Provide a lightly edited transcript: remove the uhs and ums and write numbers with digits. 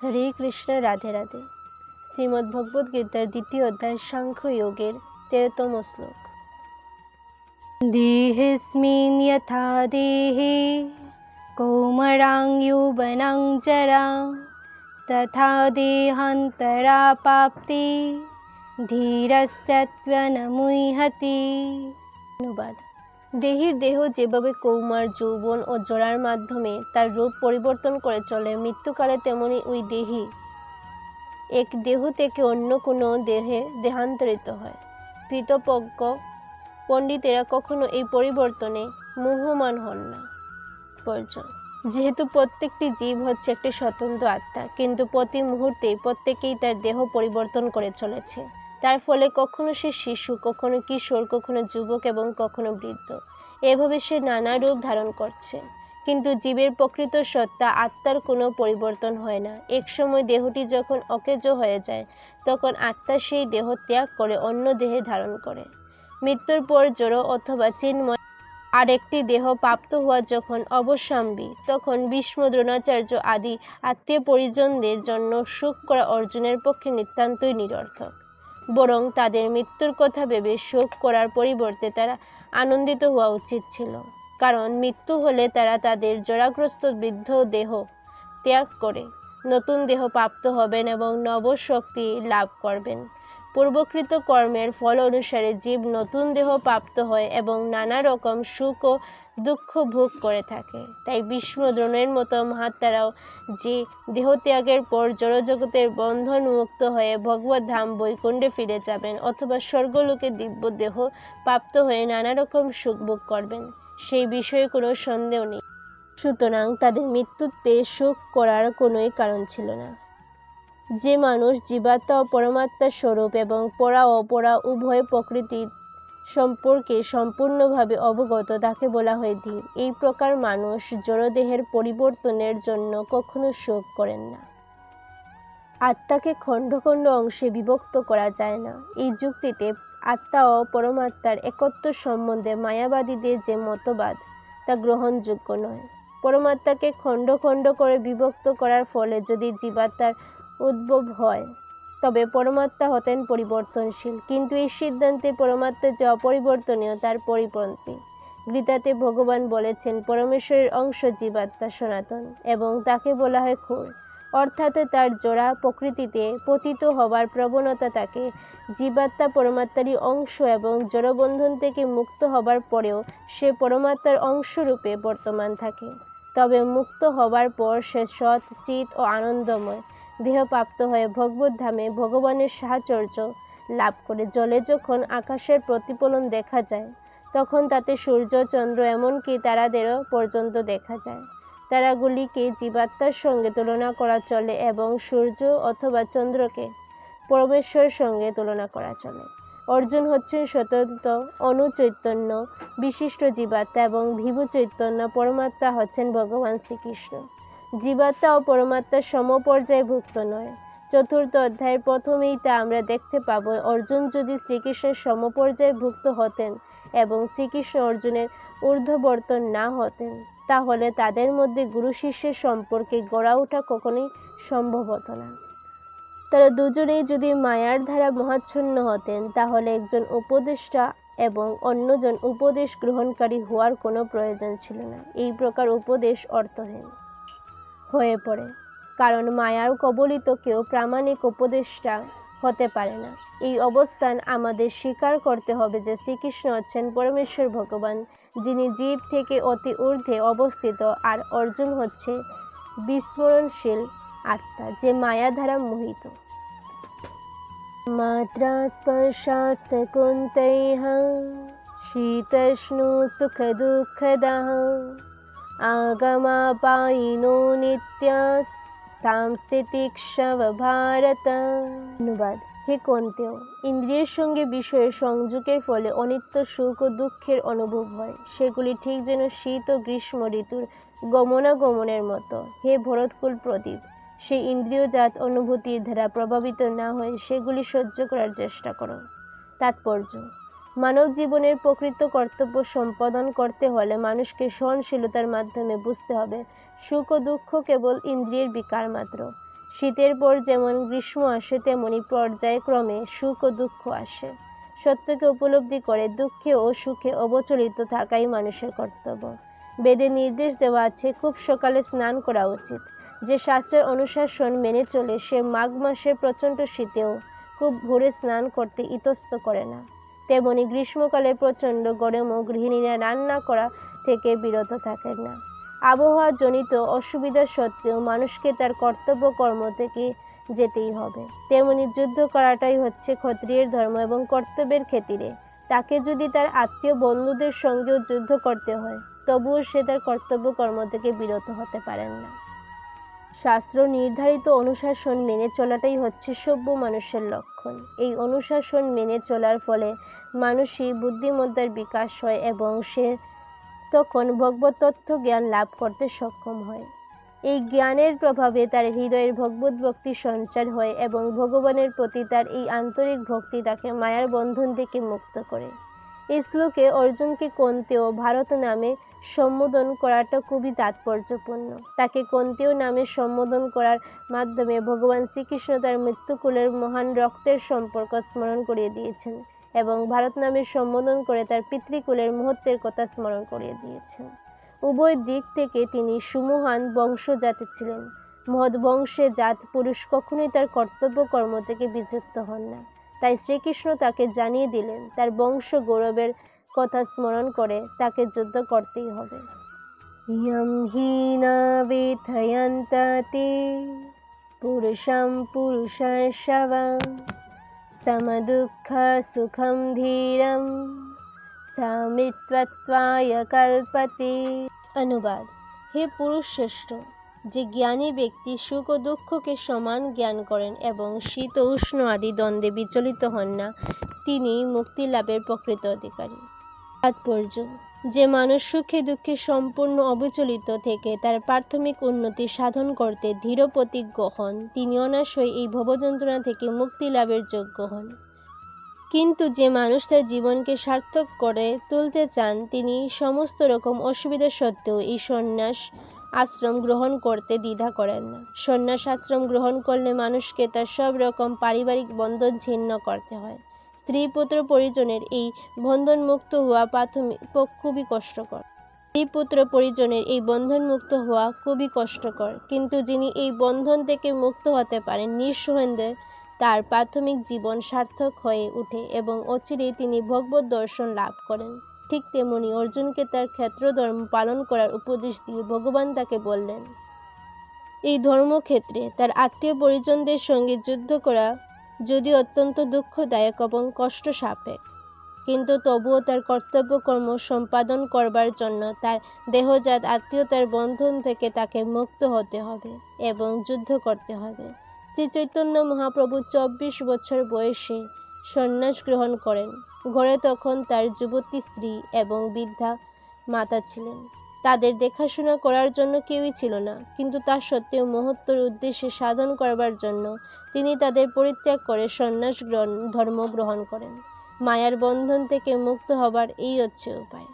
হরে কৃষ্ণ, রাধে রাধে। শ্রীমদ্ভগবদ্গীতার দ্বিতীয় অধ্যায় সাংখ্য যোগের 13তম শ্লোক। দেহেস্মিন যথা দেহে কৌমারাং যৌবনাং জরা তথা দেহান্তরাপ্রাপ্তি ধীরস্ত্যত্ব ন মুহ্যতি। অনুবাদ: দেহের দেহ যেভাবে কৌমার, যৌবন ও জরার মাধ্যমে তার রূপ পরিবর্তন করে চলে, মৃত্যুকালে তেমনি ওই দেহই এক দেহ থেকে অন্য কোনো দেহে দেহান্তরিত হয়। স্ফীতপ্রজ্ঞ পণ্ডিতেরা কখনো এই পরিবর্তনে মোহমান হন না। যেহেতু প্রত্যেকটি জীব হচ্ছে একটি স্বতন্ত্র আত্মা, কিন্তু প্রতি মুহূর্তেই প্রত্যেকেই তার দেহ পরিবর্তন করে চলেছে। তার ফলে কখনো সে শিশু, কখনো কিশোর, কখনো যুবক এবং কখনো বৃদ্ধ, এভাবে সে নানা রূপ ধারণ করছে। কিন্তু জীবের প্রকৃত সত্তা আত্মার কোনো পরিবর্তন হয় না। এক সময় দেহটি যখন অকেজ হয়ে যায়, তখন আত্মা সেই দেহ ত্যাগ করে অন্য দেহে ধারণ করে। মৃত্যুর পর জড় অথবা চিন্ময় আরেকটি দেহ প্রাপ্ত হওয়া যখন অবশ্যম্ভাবী, তখন ভীষ্ম, দ্রোণাচার্য আদি আত্মীয় পরিজনদের জন্য শোক করা অর্জুনের পক্ষে নিতান্তই নিরর্থক। বরং তাদের মৃত্যুর কথা ভেবে শোক করার পরিবর্তে তারা আনন্দিত হওয়া উচিত ছিল। কারণ মৃত্যু হলে তারা তাদের জরাগ্রস্ত বৃদ্ধ দেহ ত্যাগ করে নতুন দেহ প্রাপ্ত হবেন এবং নবশক্তি লাভ করবেন। পূর্বকৃত কর্মের ফল অনুসারে জীব নতুন দেহ প্রাপ্ত হয় এবং নানা রকম সুখ ও দুঃখ ভোগ করে থাকে। তাই ভীষ্ম, দ্রোণের মতো মহাত্মারাও যে দেহত্যাগের পর জড়জগতের বন্ধন মুক্ত হয়ে ভগবত ধাম বৈকুণ্ঠে ফিরে যাবেন অথবা স্বর্গলোকে দিব্য দেহ প্রাপ্ত হয়ে নানা রকম সুখ ভোগ করবেন, সেই বিষয়ে কোনো সন্দেহ নেই। সুতরাং তাদের মৃত্যুতে শোক করার কোনোই কারণ ছিল না। যে মানুষ জীবাত্মা ও পরমাত্মার স্বরূপ এবং পরা ও অপরা উভয় প্রকৃতি সম্পর্কে সম্পূর্ণভাবে অবগত, তাকে বলা হয় ধীর। এই প্রকার মানুষ জড়দেহের পরিবর্তনের জন্য কখনো শোক করেন না। আত্মাকে খণ্ড খণ্ড অংশে বিভক্ত করা যায় না। এই যুক্তিতে আত্মা ও পরমাত্মার একত্ব সম্বন্ধে মায়াবাদীদের যে মতবাদ, তা গ্রহণযোগ্য নয়। পরমাত্মাকে খণ্ড খণ্ড করে বিভক্ত করার ফলে যদি জীবাত্মার উদ্ভব হয়, তবে পরমাত্মা হতেন পরিবর্তনশীল, কিন্তু এই সিদ্ধান্তে পরমাত্মা যে অপরিবর্তনীয় তার পরিপন্থী। গীতাতে ভগবান বলেছেন, পরমেশ্বরের অংশ জীবাত্মা সনাতন এবং তাকে বলা হয় ক্ষুর, অর্থাৎ তার জড়া প্রকৃতিতে পতিত হবার প্রবণতা তাকে। জীবাত্মা পরমাত্মারই অংশ এবং জড়বন্ধন থেকে মুক্ত হবার পরেও সে পরমাত্মার অংশরূপে বর্তমান থাকে। তবে মুক্ত হবার পর সে সৎ, চিৎ ও আনন্দময় দেহপ্রাপ্ত হয়ে ভগবত ধামে ভগবানের সাহচর্য লাভ করে। জলে যখন আকাশের প্রতিফলন দেখা যায়, তখন তাতে সূর্য, চন্দ্র এমনকি তারাদেরও পর্যন্ত দেখা যায়। তারাগুলিকে জীবাত্মার সঙ্গে তুলনা করা চলে এবং সূর্য অথবা চন্দ্রকে পরমেশ্বরের সঙ্গে তুলনা করা চলে। অর্জুন হচ্ছেন স্বতন্ত্র অনুচৈতন্য বিশিষ্ট জীবাত্মা এবং বিভু চৈতন্য পরমাত্মা হচ্ছেন ভগবান শ্রীকৃষ্ণ। জীবাত্মা ও পরমাত্মা সমপর্যায়ভুক্ত নয়। চতুর্থ অধ্যায়ের প্রথমেই তা আমরা দেখতে পাব। অর্জুন যদি শ্রীকৃষ্ণের সমপর্যায়ভুক্ত হতেন এবং শ্রীকৃষ্ণ অর্জুনের ঊর্ধ্ববর্তন না হতেন, তাহলে তাদের মধ্যে গুরু শিষ্যের সম্পর্কে গড়া ওঠা কখনোই সম্ভব হতো না। তারা দুজনেই যদি মায়ার ধারা মহাচ্ছন্ন হতেন, তাহলে একজন উপদেষ্টা এবং অন্যজন উপদেশ গ্রহণকারী হওয়ার কোনো প্রয়োজন ছিল না। এই প্রকার উপদেশ অর্থহীন হয়ে পড়ে, কারণ মায়ার কবলিত কেউ প্রামাণিক উপদেষ্টা হতে পারে না। এই অবস্থান আমাদের স্বীকার করতে হবে যে শ্রীকৃষ্ণ হচ্ছেন পরমেশ্বর ভগবান, যিনি জীব থেকে অতি ঊর্ধ্বে অবস্থিত, আর অর্জুন হচ্ছে বিস্মরণশীল আত্মা, যে মায়া দ্বারা মোহিত। মাত্রা স্পর্শাস্ত কুন্তৈঃ শীতষ্ণু সুখ দুঃখদাঃ আগমাপায়িনো নিত্যাস্তাং স্থিতিক্ষব ভারত। অনুবাদ: হে কুন্তেয়, ইন্দ্রিয়ের সঙ্গে বিষয়ের সংযোগের ফলে অনিত্য সুখ ও দুঃখের অনুভব হয়। সেগুলি ঠিক যেন শীত ও গ্রীষ্ম ঋতুর গমনাগমনের মতো। হে ভরতকুল প্রদীপ, সেই ইন্দ্রিয়জাত অনুভূতির দ্বারা প্রভাবিত না হয়ে সেগুলি সহ্য করার চেষ্টা করো। তাৎপর্য: মানব জীবনের প্রকৃত কর্তব্য সম্পাদন করতে হলে মানুষকে সহনশীলতার মাধ্যমে বুঝতে হবে সুখ ও দুঃখ কেবল ইন্দ্রিয়ের বিকার মাত্র। শীতের পর যেমন গ্রীষ্ম আসে, তেমনি পর্যায়ক্রমে সুখ ও দুঃখ আসে। সত্যকে উপলব্ধি করে দুঃখে ও সুখে অবচলিত থাকাই মানুষের কর্তব্য। বেদে নির্দেশ দেওয়া আছে খুব সকালে স্নান করা উচিত। যে শাস্ত্রের অনুশাসন মেনে চলে সে মাঘ মাসের প্রচণ্ড শীতেও খুব ভোরে স্নান করতে ইতস্ত করে না। তেমনি গ্রীষ্মকালে প্রচণ্ড গরমেও গৃহিণীরা রান্না করা থেকে বিরত থাকেন না। আবহাওয়া জনিত অসুবিধা সত্ত্বেও মানুষকে তার কর্তব্য কর্ম থেকে যেতেই হবে। তেমনি যুদ্ধ করাটাই হচ্ছে ক্ষত্রিয়ের ধর্ম এবং কর্তব্যের ক্ষেত্রে তাকে যদি তার আত্মীয় বন্ধুদের সঙ্গেও যুদ্ধ করতে হয়, তবুও সে তার কর্তব্য কর্ম থেকে বিরত হতে পারেন না। শাস্ত্র নির্ধারিত অনুশাসন মেনে চলাটাই হচ্ছে সভ্য মানুষের লক্ষণ। এই অনুশাসন মেনে চলার ফলে মানুষই বুদ্ধিমত্তার বিকাশ হয় এবং সে তখন ভগবত তত্ত্ব জ্ঞান লাভ করতে সক্ষম হয়। এই জ্ঞানের প্রভাবে তার হৃদয়ের ভগবত ভক্তি সঞ্চার হয় এবং ভগবানের প্রতি তার এই আন্তরিক ভক্তি তাকে মায়ার বন্ধন থেকে মুক্ত করে। এই শ্লোকে অর্জুনকে কন্তেয় ভারত নামে সম্বোধন করাটা খুবই তাৎপর্যপূর্ণ। তাকে কন্তেয় নামে সম্বোধন করার মাধ্যমে ভগবান শ্রীকৃষ্ণ তার মৃত্যুকুলের মহান রক্তের সম্পর্ক স্মরণ করিয়ে দিয়েছেন এবং ভারত নামে সম্বোধন করে তার পিতৃকুলের মুহূর্তের কথা স্মরণ করিয়ে দিয়েছেন। উভয় দিক থেকে তিনি সুমহান বংশজাতি ছিলেন। মহৎ বংশে জাত পুরুষ কখনোই তার কর্তব্য কর্ম থেকে বিচ্যুত হন না। তাই শ্রীকৃষ্ণ তাকে জানিয়ে দিলেন তার বংশ গৌরবের কথা স্মরণ করে তাকে যুদ্ধ করতেই হবে। ইয়ং হি না বেথয়ন্তে পুরুষং পুরুষার্ষভঃ সমদুঃখ সুখম ধীরম সামিত্বত্বায় কল্পতে। অনুবাদ: হে পুরুষ শ্রেষ্ঠ, যে জ্ঞানী ব্যক্তি সুখ ও দুঃখকে সমান জ্ঞান করেন এবং শীত ও উষ্ণ আদি দ্বন্দ্বে বিচলিত হন না, তিনি মুক্তি লাভের প্রকৃত অধিকারী। তাৎপর্য: যে মানুষ সুখে দুঃখে সম্পূর্ণ অবিচলিত থেকে তার প্রাথমিক উন্নতি সাধন করতে দৃঢ় প্রতিজ্ঞ হন, তিনি অনায়াসই এই ভবযন্ত্রণা থেকে মুক্তি লাভের যোগ্য হন। কিন্তু যে মানুষ তার জীবনকে সার্থক করে তুলতে চান, তিনি সমস্ত রকম অসুবিধা সত্ত্বেও এই সন্ন্যাস আশ্রম গ্রহণ করতে দ্বিধা করেন না। সন্ন্যাস আশ্রম গ্রহণ করলে মানুষকে তার সব রকম পারিবারিক বন্ধন ছিন্ন করতে হয়। স্ত্রী পুত্র পরিজনের এই বন্ধন মুক্ত হওয়া খুবই কষ্টকর। কিন্তু যিনি এই বন্ধন থেকে মুক্ত হতে পারেন, নিঃসন্দেহে তার প্রাথমিক জীবন সার্থক হয়ে ওঠে এবং অচিরেই তিনি ভগবত দর্শন লাভ করেন। ঠিক তেমনি অর্জুনকে তার ক্ষেত্রধর্ম পালন করার উপদেশ দিয়ে ভগবান তাকে বললেন, এই ধর্মক্ষেত্রে তার আত্মীয় পরিজনদের সঙ্গে যুদ্ধ করা যদিও অত্যন্ত দুঃখদায়ক এবং কষ্ট সাপেক্ষ, কিন্তু তবুও তার কর্তব্য কর্ম সম্পাদন করবার জন্য তার দেহজাত আত্মীয়তার বন্ধন থেকে তাকে মুক্ত হতে হবে এবং যুদ্ধ করতে হবে। শ্রী চৈতন্য মহাপ্রভু 24 বছর বয়সে সন্ন্যাস গ্রহণ করেন। ঘরে তখন তার যুবতী স্ত্রী এবং বৃদ্ধা মাতা ছিলেন। তাদের দেখাশোনা করার জন্য কেউই ছিল না, কিন্তু তা সত্ত্বেও মহত্তর উদ্দেশ্যে সাধন করবার জন্য তিনি তাদের পরিত্যাগ করে সন্ন্যাস ধর্ম গ্রহণ করেন। মায়ার বন্ধন থেকে মুক্ত হবার এই হচ্ছে উপায়।